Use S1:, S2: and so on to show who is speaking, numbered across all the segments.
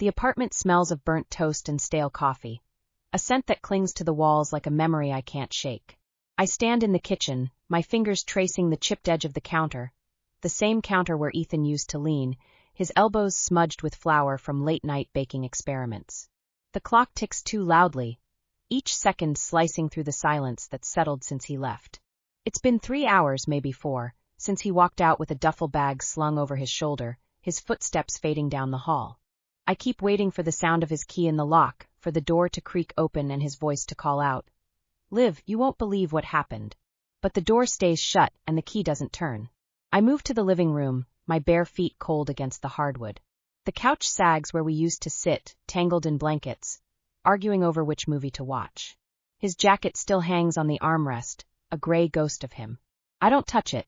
S1: The apartment smells of burnt toast and stale coffee, a scent that clings to the walls like a memory I can't shake. I stand in the kitchen, my fingers tracing the chipped edge of the counter, the same counter where Ethan used to lean, his elbows smudged with flour from late-night baking experiments. The clock ticks too loudly, each second slicing through the silence that's settled since he left. It's been 3 hours, maybe 4, since he walked out with a duffel bag slung over his shoulder, his footsteps fading down the hall. I keep waiting for the sound of his key in the lock, for the door to creak open and his voice to call out, "Liv, you won't believe what happened." But the door stays shut and the key doesn't turn. I move to the living room, my bare feet cold against the hardwood. The couch sags where we used to sit, tangled in blankets, arguing over which movie to watch. His jacket still hangs on the armrest, a gray ghost of him. I don't touch it.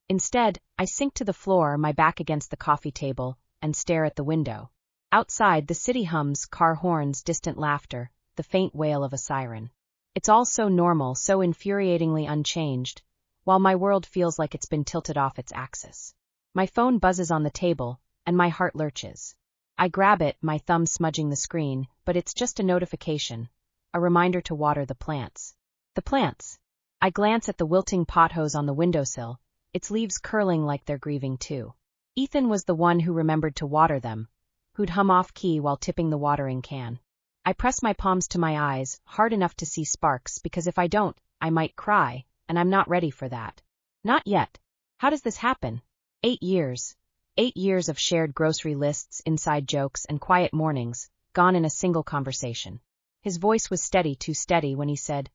S1: Instead, I sink to the floor, my back against the coffee table, and stare at the window. Outside, the city hums, car horns, distant laughter, the faint wail of a siren. It's all so normal, so infuriatingly unchanged, while my world feels like it's been tilted off its axis. My phone buzzes on the table, and my heart lurches. I grab it, my thumb smudging the screen, but it's just a notification, a reminder to water the plants. The plants! I glance at the wilting pothos on the windowsill, its leaves curling like they're grieving too. Ethan was the one who remembered to water them, who'd hum off-key while tipping the watering can. I press my palms to my eyes, hard enough to see sparks, because if I don't, I might cry, and I'm not ready for that. Not yet. How does this happen? 8 years. 8 years of shared grocery lists, inside jokes, and quiet mornings, gone in a single conversation. His voice was steady, too steady, when he said,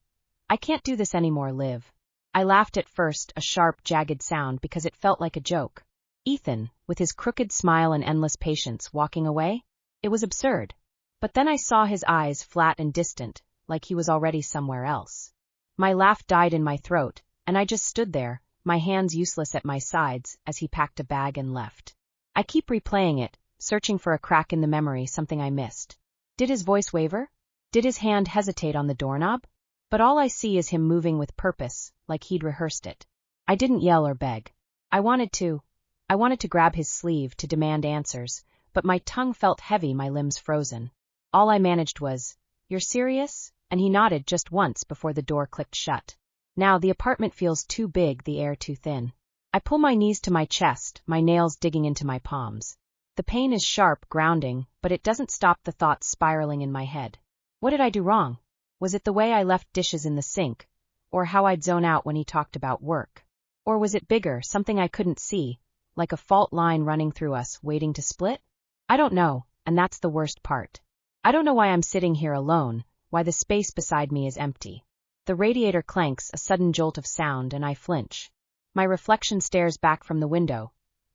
S1: "I can't do this anymore, Liv." I laughed at first, a sharp, jagged sound, because it felt like a joke. Ethan, with his crooked smile and endless patience, walking away? It was absurd. But then I saw his eyes, flat and distant, like he was already somewhere else. My laugh died in my throat, and I just stood there, my hands useless at my sides, as he packed a bag and left. I keep replaying it, searching for a crack in the memory, something I missed. Did his voice waver? Did his hand hesitate on the doorknob? But all I see is him moving with purpose, like he'd rehearsed it. I didn't yell or beg. I wanted to grab his sleeve, to demand answers, but my tongue felt heavy, my limbs frozen. All I managed was, "You're serious?" And he nodded just once before the door clicked shut. Now the apartment feels too big, the air too thin. I pull my knees to my chest, my nails digging into my palms. The pain is sharp, grounding, but it doesn't stop the thoughts spiraling in my head. What did I do wrong? Was it the way I left dishes in the sink, or how I'd zone out when he talked about work? Or was it bigger, something I couldn't see, like a fault line running through us, waiting to split? I don't know, and that's the worst part. I don't know why I'm sitting here alone, why the space beside me is empty. The radiator clanks, a sudden jolt of sound, and I flinch. My reflection stares back from the window,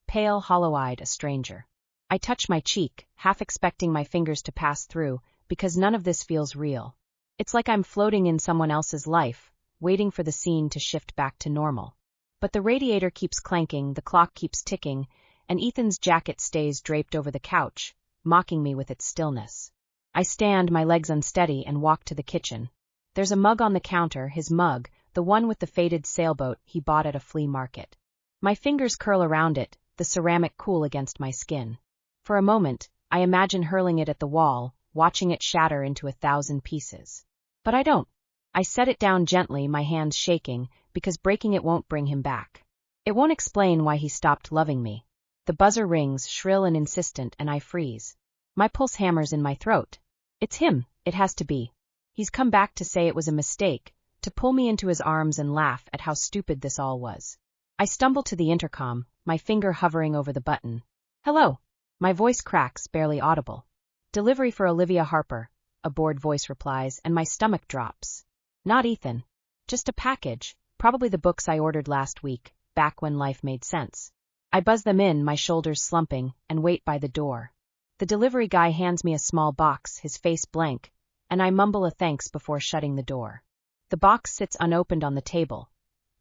S1: pale, hollow-eyed, a stranger. I touch my cheek, half expecting my fingers to pass through, because none of this feels real. It's like I'm floating in someone else's life, waiting for the scene to shift back to normal. But the radiator keeps clanking, the clock keeps ticking, and Ethan's jacket stays draped over the couch, mocking me with its stillness. I stand, my legs unsteady, and walk to the kitchen. There's a mug on the counter, his mug, the one with the faded sailboat he bought at a flea market. My fingers curl around it, the ceramic cool against my skin. For a moment, I imagine hurling it at the wall, watching it shatter into 1,000 pieces. But I don't. I set it down gently, my hands shaking, because breaking it won't bring him back. It won't explain why he stopped loving me. The buzzer rings, shrill and insistent, and I freeze. My pulse hammers in my throat. It's him, it has to be. He's come back to say it was a mistake, to pull me into his arms and laugh at how stupid this all was. I stumble to the intercom, my finger hovering over the button. "Hello." My voice cracks, barely audible. "Delivery for Olivia Harper," a bored voice replies, and my stomach drops. Not Ethan. Just a package, probably the books I ordered last week, back when life made sense. I buzz them in, my shoulders slumping, and wait by the door. The delivery guy hands me a small box, his face blank, and I mumble a thanks before shutting the door. The box sits unopened on the table.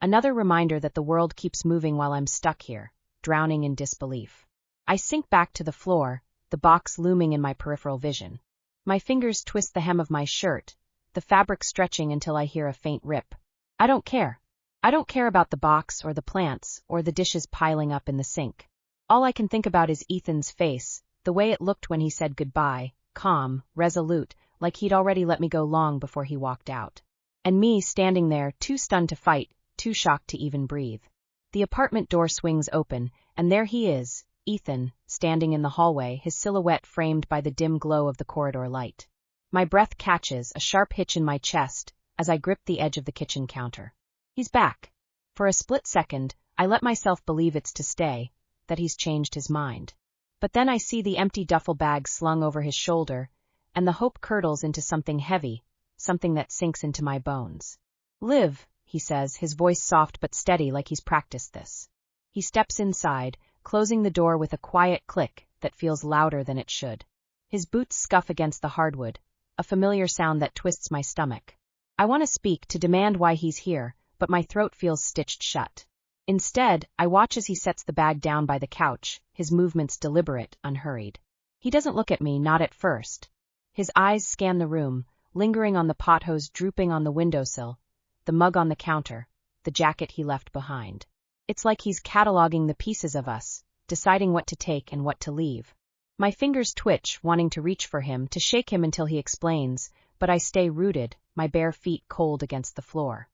S1: Another reminder that the world keeps moving while I'm stuck here, drowning in disbelief. I sink back to the floor, the box looming in my peripheral vision. My fingers twist the hem of my shirt, the fabric stretching until I hear a faint rip. I don't care. I don't care about the box or the plants or the dishes piling up in the sink. All I can think about is Ethan's face, the way it looked when he said goodbye, calm, resolute, like he'd already let me go long before he walked out. And me standing there, too stunned to fight, too shocked to even breathe. The apartment door swings open, and there he is, Ethan, standing in the hallway, his silhouette framed by the dim glow of the corridor light. My breath catches, a sharp hitch in my chest, as I grip the edge of the kitchen counter. He's back. For a split second, I let myself believe it's to stay, that he's changed his mind. But then I see the empty duffel bag slung over his shoulder, and the hope curdles into something heavy, something that sinks into my bones. Liv, he says, his voice soft but steady like he's practiced this. He steps inside, closing the door with a quiet click that feels louder than it should. His boots scuff against the hardwood, a familiar sound that twists my stomach. I want to speak, to demand why he's here, but my throat feels stitched shut. Instead, I watch as he sets the bag down by the couch, his movements deliberate, unhurried. He doesn't look at me, not at first. His eyes scan the room, lingering on the pothos drooping on the windowsill, the mug on the counter, the jacket he left behind. It's like he's cataloging the pieces of us, deciding what to take and what to leave. My fingers twitch, wanting to reach for him, to shake him until he explains, but I stay rooted, my bare feet cold against the floor.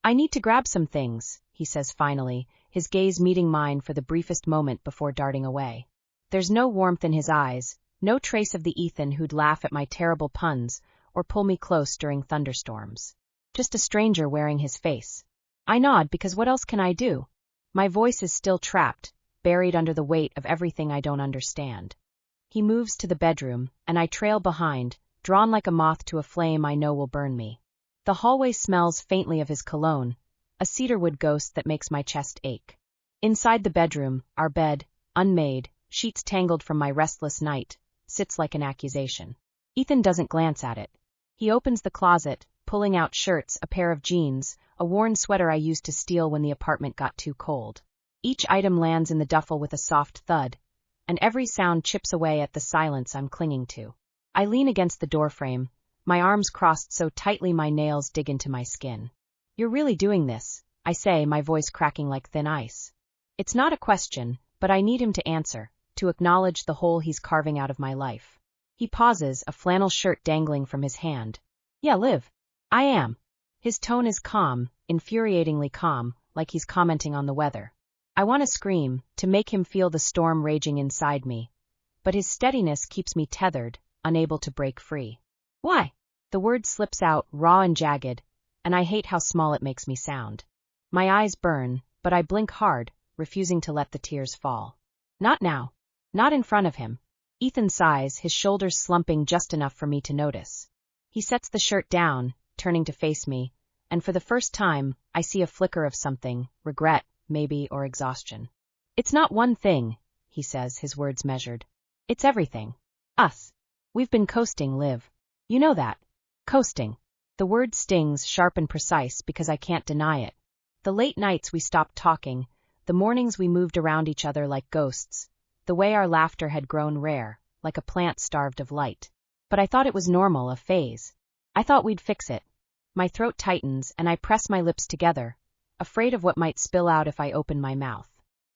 S1: I need to grab some things, he says finally, his gaze meeting mine for the briefest moment before darting away. There's no warmth in his eyes, no trace of the Ethan who'd laugh at my terrible puns or pull me close during thunderstorms. Just a stranger wearing his face. I nod because what else can I do? My voice is still trapped, buried under the weight of everything I don't understand. He moves to the bedroom, and I trail behind, drawn like a moth to a flame I know will burn me. The hallway smells faintly of his cologne, a cedarwood ghost that makes my chest ache. Inside the bedroom, our bed, unmade, sheets tangled from my restless night, sits like an accusation. Ethan doesn't glance at it. He opens the closet, pulling out shirts, a pair of jeans, a worn sweater I used to steal when the apartment got too cold. Each item lands in the duffel with a soft thud, and every sound chips away at the silence I'm clinging to. I lean against the doorframe, my arms crossed so tightly my nails dig into my skin. You're really doing this, I say, my voice cracking like thin ice. It's not a question, but I need him to answer, to acknowledge the hole he's carving out of my life. He pauses, a flannel shirt dangling from his hand. Yeah, Liv. I am. His tone is calm, infuriatingly calm, like he's commenting on the weather. I want to scream, to make him feel the storm raging inside me. But his steadiness keeps me tethered, unable to break free. Why? The word slips out, raw and jagged, and I hate how small it makes me sound. My eyes burn, but I blink hard, refusing to let the tears fall. Not now. Not in front of him. Ethan sighs, his shoulders slumping just enough for me to notice. He sets the shirt down, turning to face me, and for the first time, I see a flicker of something, regret, maybe, or exhaustion. It's not one thing, he says, his words measured. It's everything. Us. We've been coasting, Liv. You know that. Coasting. The word stings, sharp and precise, because I can't deny it. The late nights we stopped talking, the mornings we moved around each other like ghosts, the way our laughter had grown rare, like a plant starved of light. But I thought it was normal, a phase. I thought we'd fix it. My throat tightens, and I press my lips together, afraid of what might spill out if I open my mouth.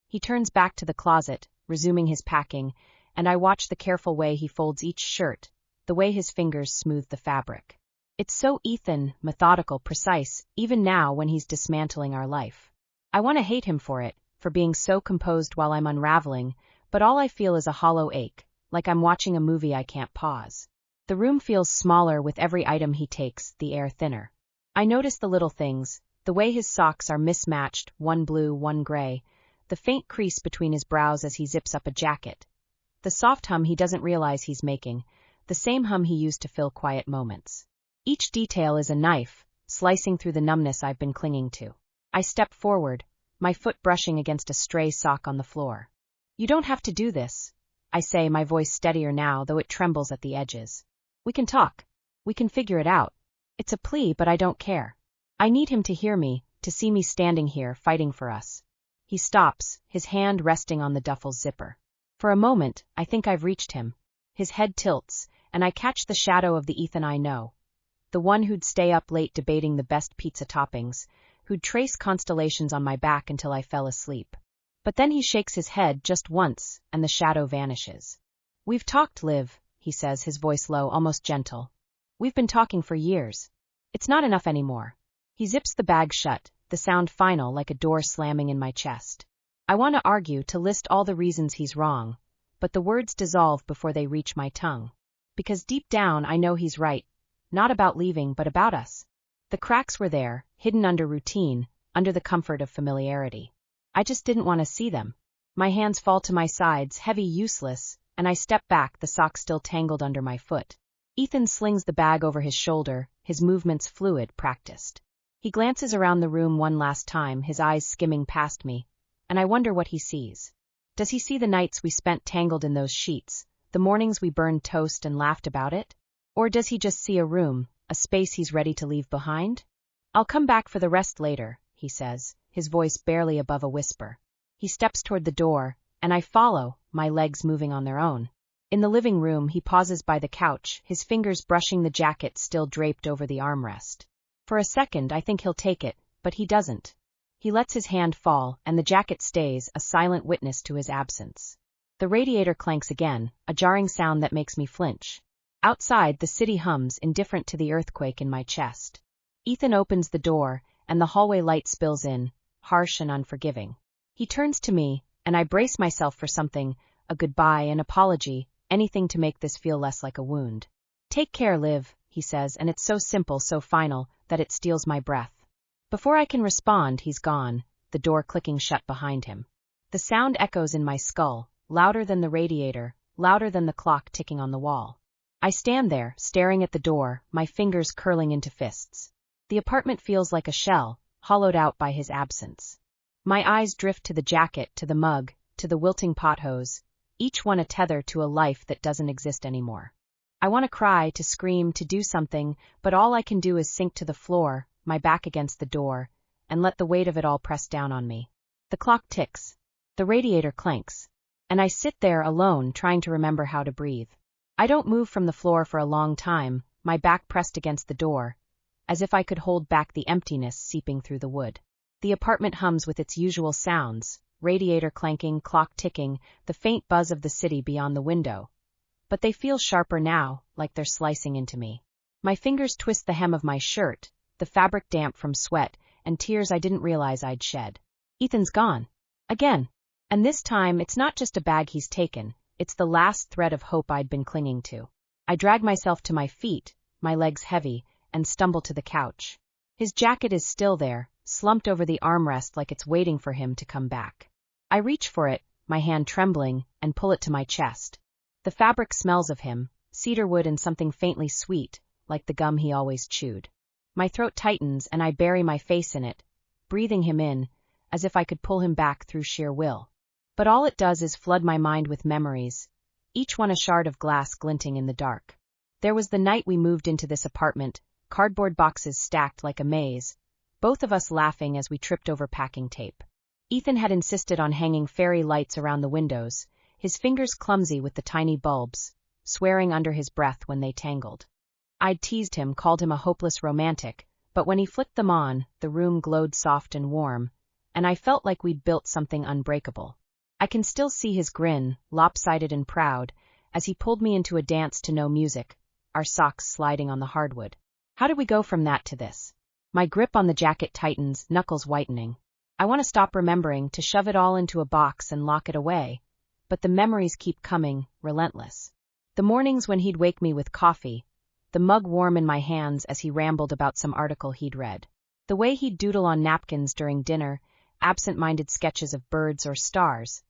S1: He turns back to the closet, resuming his packing, and I watch the careful way he folds each shirt, the way his fingers smooth the fabric. It's so Ethan, methodical, precise, even now when he's dismantling our life. I want to hate him for it, for being so composed while I'm unraveling, but all I feel is a hollow ache, like I'm watching a movie I can't pause. The room feels smaller with every item he takes, the air thinner. I notice the little things, the way his socks are mismatched, one blue, one gray, the faint crease between his brows as he zips up a jacket. The soft hum he doesn't realize he's making, the same hum he used to fill quiet moments. Each detail is a knife, slicing through the numbness I've been clinging to. I step forward, my foot brushing against a stray sock on the floor. You don't have to do this, I say, my voice steadier now, though it trembles at the edges. We can talk. We can figure it out. It's a plea, but I don't care. I need him to hear me, to see me standing here, fighting for us. He stops, his hand resting on the duffel's zipper. For a moment, I think I've reached him. His head tilts, and I catch the shadow of the Ethan I know. The one who'd stay up late debating the best pizza toppings, who'd trace constellations on my back until I fell asleep. But then he shakes his head just once, and the shadow vanishes. We've talked, Liv, he says, his voice low, almost gentle. We've been talking for years. It's not enough anymore. He zips the bag shut, the sound final like a door slamming in my chest. I want to argue, to list all the reasons he's wrong, but the words dissolve before they reach my tongue. Because deep down I know he's right, not about leaving but about us. The cracks were there, hidden under routine, under the comfort of familiarity. I just didn't want to see them. My hands fall to my sides, heavy, useless, and I step back, the sock still tangled under my foot. Ethan slings the bag over his shoulder, his movements fluid, practiced. He glances around the room one last time, his eyes skimming past me, and I wonder what he sees. Does he see the nights we spent tangled in those sheets, the mornings we burned toast and laughed about it? Or does he just see a room, a space he's ready to leave behind? I'll come back for the rest later, he says, his voice barely above a whisper. He steps toward the door, and I follow, my legs moving on their own. In the living room, he pauses by the couch, his fingers brushing the jacket still draped over the armrest. For a second, I think he'll take it, but he doesn't. He lets his hand fall, and the jacket stays, a silent witness to his absence. The radiator clanks again, a jarring sound that makes me flinch. Outside, the city hums, indifferent to the earthquake in my chest. Ethan opens the door, and the hallway light spills in, harsh and unforgiving. He turns to me, and I brace myself for something, a goodbye, an apology, anything to make this feel less like a wound. Take care, Liv, he says, and it's so simple, so final, that it steals my breath. Before I can respond, he's gone, the door clicking shut behind him. The sound echoes in my skull, louder than the radiator, louder than the clock ticking on the wall. I stand there, staring at the door, my fingers curling into fists. The apartment feels like a shell, hollowed out by his absence. My eyes drift to the jacket, to the mug, to the wilting pothos, each one a tether to a life that doesn't exist anymore. I want to cry, to scream, to do something, but all I can do is sink to the floor, my back against the door, and let the weight of it all press down on me. The clock ticks. The radiator clanks. And I sit there alone, trying to remember how to breathe. I don't move from the floor for a long time, my back pressed against the door, as if I could hold back the emptiness seeping through the wood. The apartment hums with its usual sounds, radiator clanking, clock ticking, the faint buzz of the city beyond the window. But they feel sharper now, like they're slicing into me. My fingers twist the hem of my shirt, the fabric damp from sweat and tears I didn't realize I'd shed. Ethan's gone. Again. And this time, it's not just a bag he's taken, it's the last thread of hope I'd been clinging to. I drag myself to my feet, my legs heavy, and stumble to the couch. His jacket is still there, slumped over the armrest like it's waiting for him to come back. I reach for it, my hand trembling, and pull it to my chest. The fabric smells of him, cedarwood and something faintly sweet, like the gum he always chewed. My throat tightens and I bury my face in it, breathing him in, as if I could pull him back through sheer will. But all it does is flood my mind with memories, each one a shard of glass glinting in the dark. There was the night we moved into this apartment, cardboard boxes stacked like a maze, both of us laughing as we tripped over packing tape. Ethan had insisted on hanging fairy lights around the windows, his fingers clumsy with the tiny bulbs, swearing under his breath when they tangled. I'd teased him, called him a hopeless romantic, but when he flicked them on, the room glowed soft and warm, and I felt like we'd built something unbreakable. I can still see his grin, lopsided and proud, as he pulled me into a dance to no music, our socks sliding on the hardwood. How did we go from that to this? My grip on the jacket tightens, knuckles whitening. I want to stop remembering, to shove it all into a box and lock it away, but the memories keep coming, relentless. The mornings when he'd wake me with coffee, the mug warm in my hands as he rambled about some article he'd read. The way he'd doodle on napkins during dinner, absent-minded sketches of birds or stars,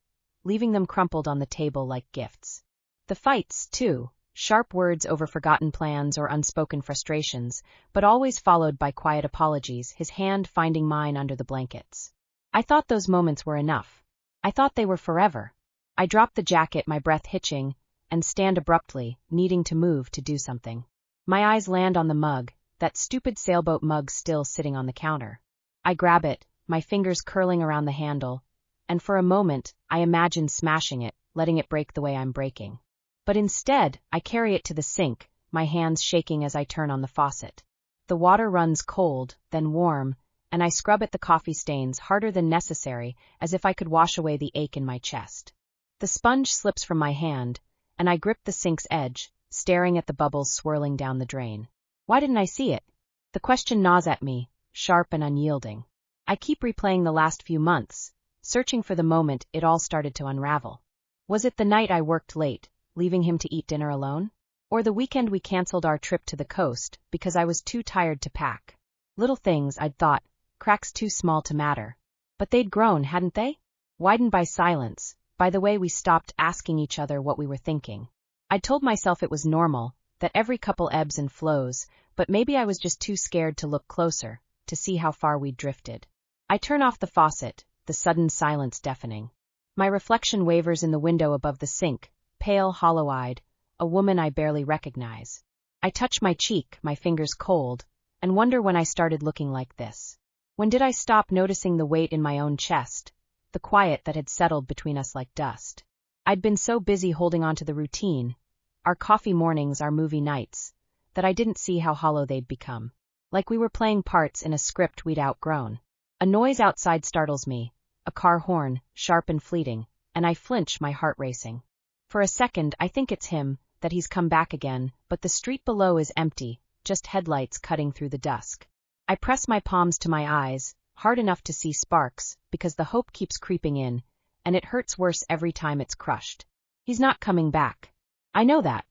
S1: leaving them crumpled on the table like gifts. The fights, too, sharp words over forgotten plans or unspoken frustrations, but always followed by quiet apologies, his hand finding mine under the blankets. I thought those moments were enough. I thought they were forever. I drop the jacket, my breath hitching, and stand abruptly, needing to move to do something. My eyes land on the mug, that stupid sailboat mug still sitting on the counter. I grab it, my fingers curling around the handle, and for a moment, I imagine smashing it, letting it break the way I'm breaking. But instead, I carry it to the sink, my hands shaking as I turn on the faucet. The water runs cold, then warm, and I scrub at the coffee stains harder than necessary, as if I could wash away the ache in my chest. The sponge slips from my hand, and I gripped the sink's edge, staring at the bubbles swirling down the drain. Why didn't I see it? The question gnaws at me, sharp and unyielding. I keep replaying the last few months, searching for the moment it all started to unravel. Was it the night I worked late, leaving him to eat dinner alone? Or the weekend we canceled our trip to the coast because I was too tired to pack? Little things, I'd thought, cracks too small to matter. But they'd grown, hadn't they? Widened by silence, by the way we stopped asking each other what we were thinking. I'd told myself it was normal, that every couple ebbs and flows, but maybe I was just too scared to look closer, to see how far we'd drifted. I turn off the faucet, the sudden silence deafening. My reflection wavers in the window above the sink, pale, hollow-eyed, a woman I barely recognize. I touch my cheek, my fingers cold, and wonder when I started looking like this. When did I stop noticing the weight in my own chest, the quiet that had settled between us like dust? I'd been so busy holding on to the routine, our coffee mornings, our movie nights, that I didn't see how hollow they'd become. Like we were playing parts in a script we'd outgrown. A noise outside startles me, a car horn, sharp and fleeting, and I flinch, my heart racing. For a second I think it's him, that he's come back again, but the street below is empty, just headlights cutting through the dusk. I press my palms to my eyes, hard enough to see sparks, because the hope keeps creeping in, and it hurts worse every time it's crushed. He's not coming back. I know that.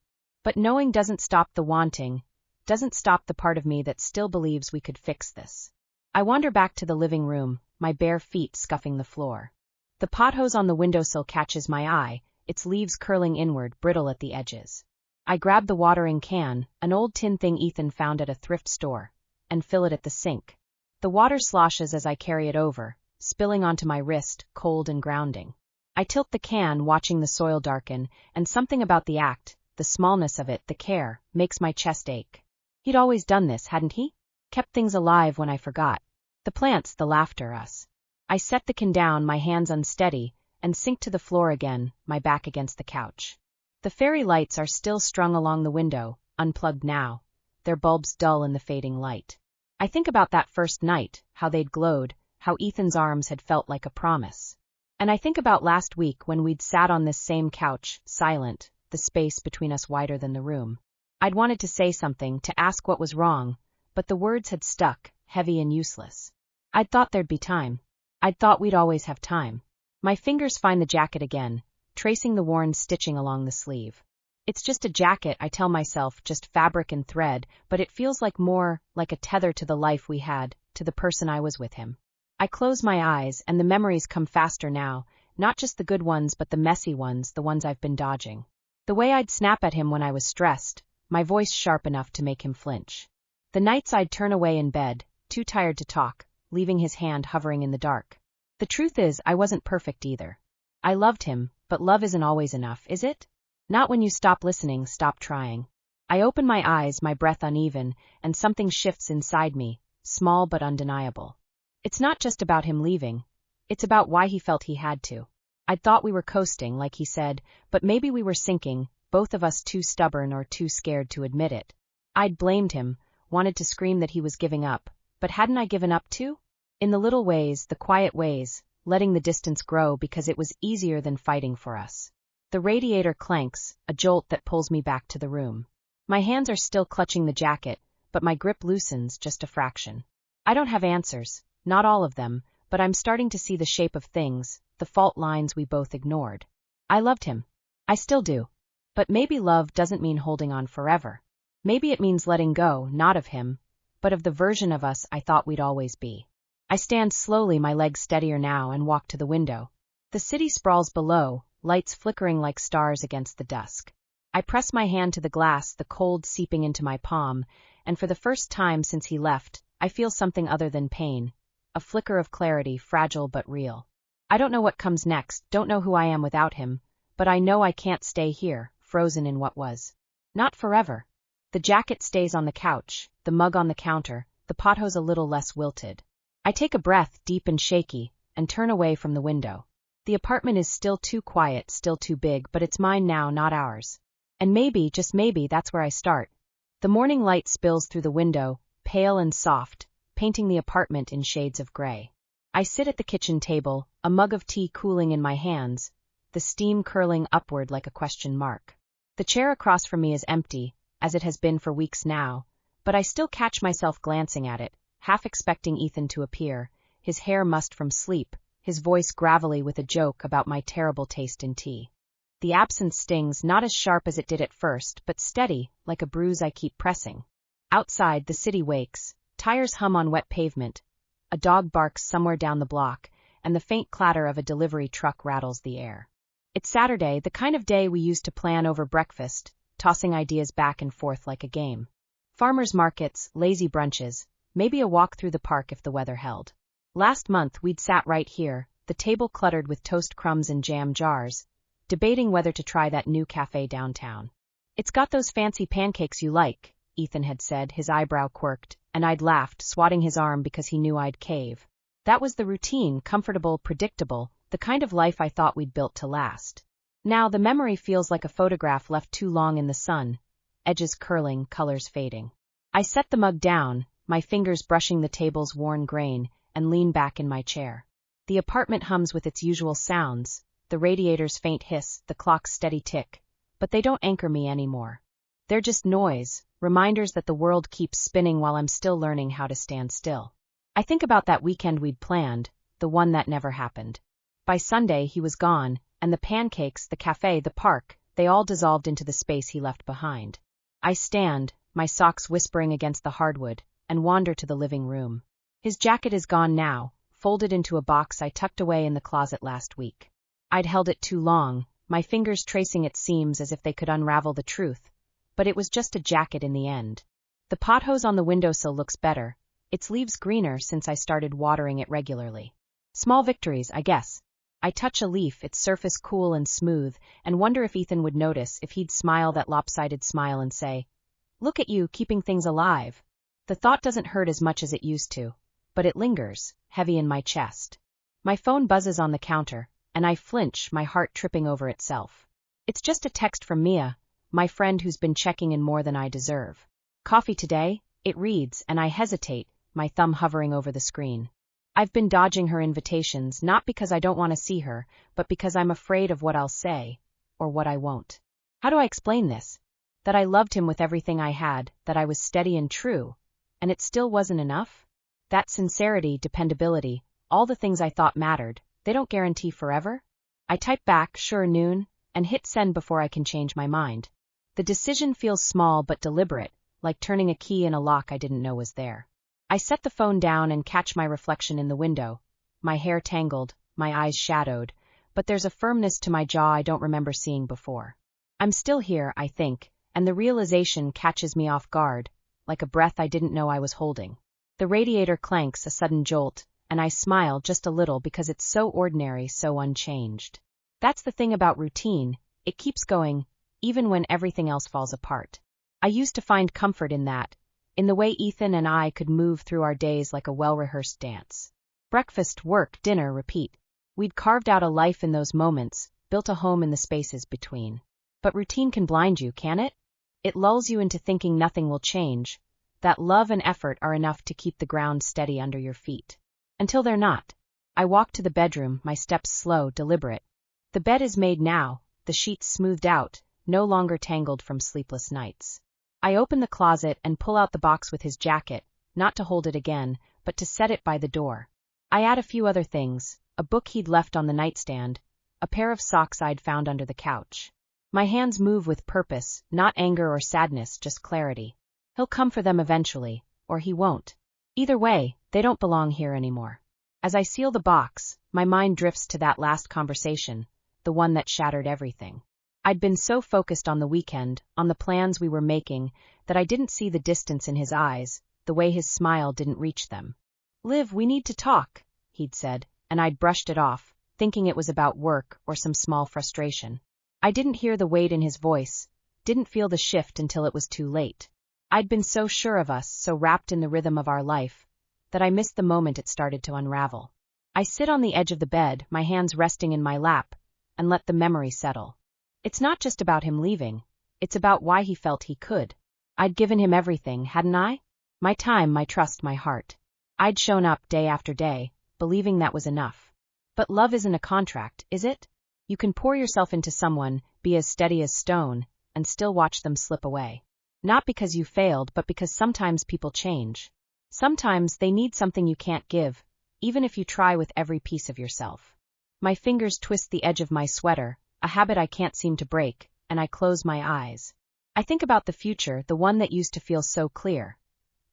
S1: But knowing doesn't stop the wanting, doesn't stop the part of me that still believes we could fix this. I wander back to the living room, my bare feet scuffing the floor. The pothos on the windowsill catches my eye, its leaves curling inward, brittle at the edges. I grab the watering can, an old tin thing Ethan found at a thrift store, and fill it at the sink. The water sloshes as I carry it over, spilling onto my wrist, cold and grounding. I tilt the can, watching the soil darken, and something about the act, the smallness of it, the care, makes my chest ache. He'd always done this, hadn't he? Kept things alive when I forgot. The plants, the laughter, us. I set the can down, my hands unsteady, and sink to the floor again, my back against the couch. The fairy lights are still strung along the window, unplugged now, their bulbs dull in the fading light. I think about that first night, how they'd glowed, how Ethan's arms had felt like a promise. And I think about last week when we'd sat on this same couch, silent, the space between us wider than the room. I'd wanted to say something, to ask what was wrong, but the words had stuck, heavy and useless. I'd thought there'd be time. I'd thought we'd always have time. My fingers find the jacket again, tracing the worn stitching along the sleeve. It's just a jacket, I tell myself, just fabric and thread, but it feels like more, like a tether to the life we had, to the person I was with him. I close my eyes, and the memories come faster now, not just the good ones but the messy ones, the ones I've been dodging. The way I'd snap at him when I was stressed, my voice sharp enough to make him flinch. The nights I'd turn away in bed, too tired to talk, leaving his hand hovering in the dark. The truth is, I wasn't perfect either. I loved him, but love isn't always enough, is it? Not when you stop listening, stop trying. I open my eyes, my breath uneven, and something shifts inside me, small but undeniable. It's not just about him leaving. It's about why he felt he had to. I'd thought we were coasting, like he said, but maybe we were sinking, both of us too stubborn or too scared to admit it. I'd blamed him, wanted to scream that he was giving up, but hadn't I given up too? In the little ways, the quiet ways, letting the distance grow because it was easier than fighting for us. The radiator clanks, a jolt that pulls me back to the room. My hands are still clutching the jacket, but my grip loosens just a fraction. I don't have answers, not all of them, but I'm starting to see the shape of things, the fault lines we both ignored. I loved him. I still do. But maybe love doesn't mean holding on forever. Maybe it means letting go, not of him, but of the version of us I thought we'd always be. I stand slowly, my legs steadier now, and walk to the window. The city sprawls below, lights flickering like stars against the dusk. I press my hand to the glass, the cold seeping into my palm, and for the first time since he left, I feel something other than pain, a flicker of clarity, fragile but real. I don't know what comes next, don't know who I am without him, but I know I can't stay here, frozen in what was. Not forever. The jacket stays on the couch, the mug on the counter, the pothos a little less wilted. I take a breath, deep and shaky, and turn away from the window. The apartment is still too quiet, still too big, but it's mine now, not ours. And maybe, just maybe, that's where I start. The morning light spills through the window, pale and soft, painting the apartment in shades of gray. I sit at the kitchen table, a mug of tea cooling in my hands, the steam curling upward like a question mark. The chair across from me is empty, as it has been for weeks now, but I still catch myself glancing at it, half expecting Ethan to appear, his hair mussed from sleep, his voice gravelly with a joke about my terrible taste in tea. The absence stings, not as sharp as it did at first, but steady, like a bruise I keep pressing. Outside, the city wakes, tires hum on wet pavement, a dog barks somewhere down the block, and the faint clatter of a delivery truck rattles the air. It's Saturday, the kind of day we used to plan over breakfast, tossing ideas back and forth like a game. Farmers markets, lazy brunches, maybe a walk through the park if the weather held. Last month we'd sat right here, the table cluttered with toast crumbs and jam jars, debating whether to try that new cafe downtown. It's got those fancy pancakes you like, Ethan had said, his eyebrow quirked, and I'd laughed, swatting his arm because he knew I'd cave. That was the routine, comfortable, predictable, the kind of life I thought we'd built to last. Now the memory feels like a photograph left too long in the sun, edges curling, colors fading. I set the mug down, my fingers brushing the table's worn grain, and lean back in my chair. The apartment hums with its usual sounds, the radiator's faint hiss, the clock's steady tick, but they don't anchor me anymore. They're just noise, reminders that the world keeps spinning while I'm still learning how to stand still. I think about that weekend we'd planned, the one that never happened. By Sunday he was gone, and the pancakes, the cafe, the park, they all dissolved into the space he left behind. I stand, my socks whispering against the hardwood, and wander to the living room. His jacket is gone now, folded into a box I tucked away in the closet last week. I'd held it too long, my fingers tracing its seams as if they could unravel the truth, but it was just a jacket in the end. The pothos on the windowsill looks better, its leaves greener since I started watering it regularly. Small victories, I guess. I touch a leaf, its surface cool and smooth, and wonder if Ethan would notice, if he'd smile that lopsided smile and say, "Look at you, keeping things alive." The thought doesn't hurt as much as it used to, but it lingers, heavy in my chest. My phone buzzes on the counter, and I flinch, my heart tripping over itself. It's just a text from Mia, my friend who's been checking in more than I deserve. "Coffee today?" it reads, and I hesitate, my thumb hovering over the screen. I've been dodging her invitations, not because I don't want to see her, but because I'm afraid of what I'll say, or what I won't. How do I explain this? That I loved him with everything I had, that I was steady and true, and it still wasn't enough? That sincerity, dependability, all the things I thought mattered, they don't guarantee forever? I type back, "Sure, noon," and hit send before I can change my mind. The decision feels small but deliberate, like turning a key in a lock I didn't know was there. I set the phone down and catch my reflection in the window, my hair tangled, my eyes shadowed, but there's a firmness to my jaw I don't remember seeing before. I'm still here, I think, and the realization catches me off guard, like a breath I didn't know I was holding. The radiator clanks, a sudden jolt, and I smile just a little because it's so ordinary, so unchanged. That's the thing about routine, it keeps going, even when everything else falls apart. I used to find comfort in that, in the way Ethan and I could move through our days like a well-rehearsed dance. Breakfast, work, dinner, repeat. We'd carved out a life in those moments, built a home in the spaces between. But routine can blind you, can it? It lulls you into thinking nothing will change, that love and effort are enough to keep the ground steady under your feet. Until they're not. I walk to the bedroom, my steps slow, deliberate. The bed is made now, the sheets smoothed out, no longer tangled from sleepless nights. I open the closet and pull out the box with his jacket, not to hold it again, but to set it by the door. I add a few other things, a book he'd left on the nightstand, a pair of socks I'd found under the couch. My hands move with purpose, not anger or sadness, just clarity. He'll come for them eventually, or he won't. Either way, they don't belong here anymore. As I seal the box, my mind drifts to that last conversation, the one that shattered everything. I'd been so focused on the weekend, on the plans we were making, that I didn't see the distance in his eyes, the way his smile didn't reach them. "Liv, we need to talk," he'd said, and I'd brushed it off, thinking it was about work or some small frustration. I didn't hear the weight in his voice, didn't feel the shift until it was too late. I'd been so sure of us, so wrapped in the rhythm of our life, that I missed the moment it started to unravel. I sit on the edge of the bed, my hands resting in my lap, and let the memory settle. It's not just about him leaving, it's about why he felt he could. I'd given him everything, hadn't I? My time, my trust, my heart. I'd shown up day after day, believing that was enough. But love isn't a contract, is it? You can pour yourself into someone, be as steady as stone, and still watch them slip away. Not because you failed, but because sometimes people change. Sometimes they need something you can't give, even if you try with every piece of yourself. My fingers twist the edge of my sweater, a habit I can't seem to break, and I close my eyes. I think about the future, the one that used to feel so clear.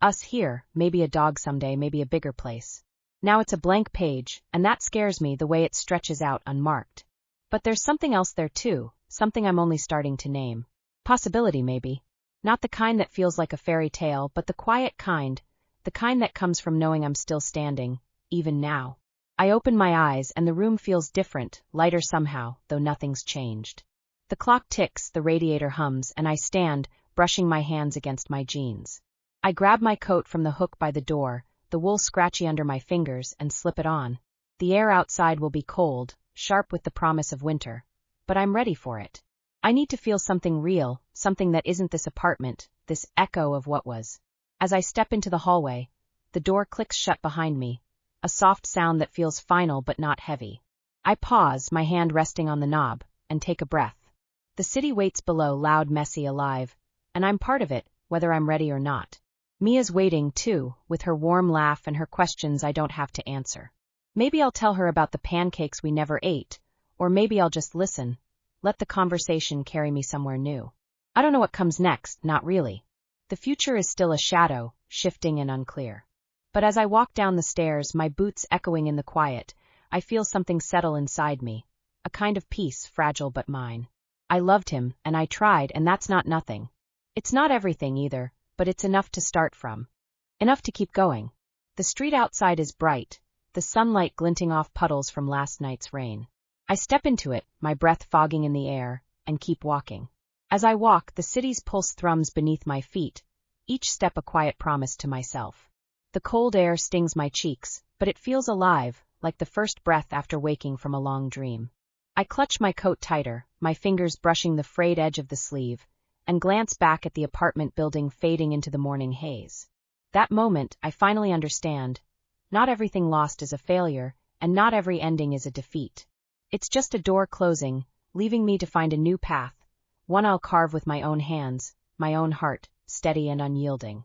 S1: Us here, maybe a dog someday, maybe a bigger place. Now it's a blank page, and that scares me the way it stretches out unmarked. But there's something else there too, something I'm only starting to name. Possibility maybe. Not the kind that feels like a fairy tale, but the quiet kind, the kind that comes from knowing I'm still standing, even now. I open my eyes and the room feels different, lighter somehow, though nothing's changed. The clock ticks, the radiator hums, and I stand, brushing my hands against my jeans. I grab my coat from the hook by the door, the wool scratchy under my fingers, and slip it on. The air outside will be cold, sharp with the promise of winter, but I'm ready for it. I need to feel something real, something that isn't this apartment, this echo of what was. As I step into the hallway, the door clicks shut behind me, a soft sound that feels final but not heavy. I pause, my hand resting on the knob, and take a breath. The city waits below, loud, messy, alive, and I'm part of it, whether I'm ready or not. Mia's waiting, too, with her warm laugh and her questions I don't have to answer. Maybe I'll tell her about the pancakes we never ate, or maybe I'll just listen, let the conversation carry me somewhere new. I don't know what comes next, not really. The future is still a shadow, shifting and unclear. But as I walk down the stairs, my boots echoing in the quiet, I feel something settle inside me, a kind of peace, fragile but mine. I loved him, and I tried, and that's not nothing. It's not everything either, but it's enough to start from. Enough to keep going. The street outside is bright, the sunlight glinting off puddles from last night's rain. I step into it, my breath fogging in the air, and keep walking. As I walk, the city's pulse thrums beneath my feet, each step a quiet promise to myself. The cold air stings my cheeks, but it feels alive, like the first breath after waking from a long dream. I clutch my coat tighter, my fingers brushing the frayed edge of the sleeve, and glance back at the apartment building fading into the morning haze. That moment, I finally understand. Not everything lost is a failure, and not every ending is a defeat. It's just a door closing, leaving me to find a new path, one I'll carve with my own hands, my own heart, steady and unyielding.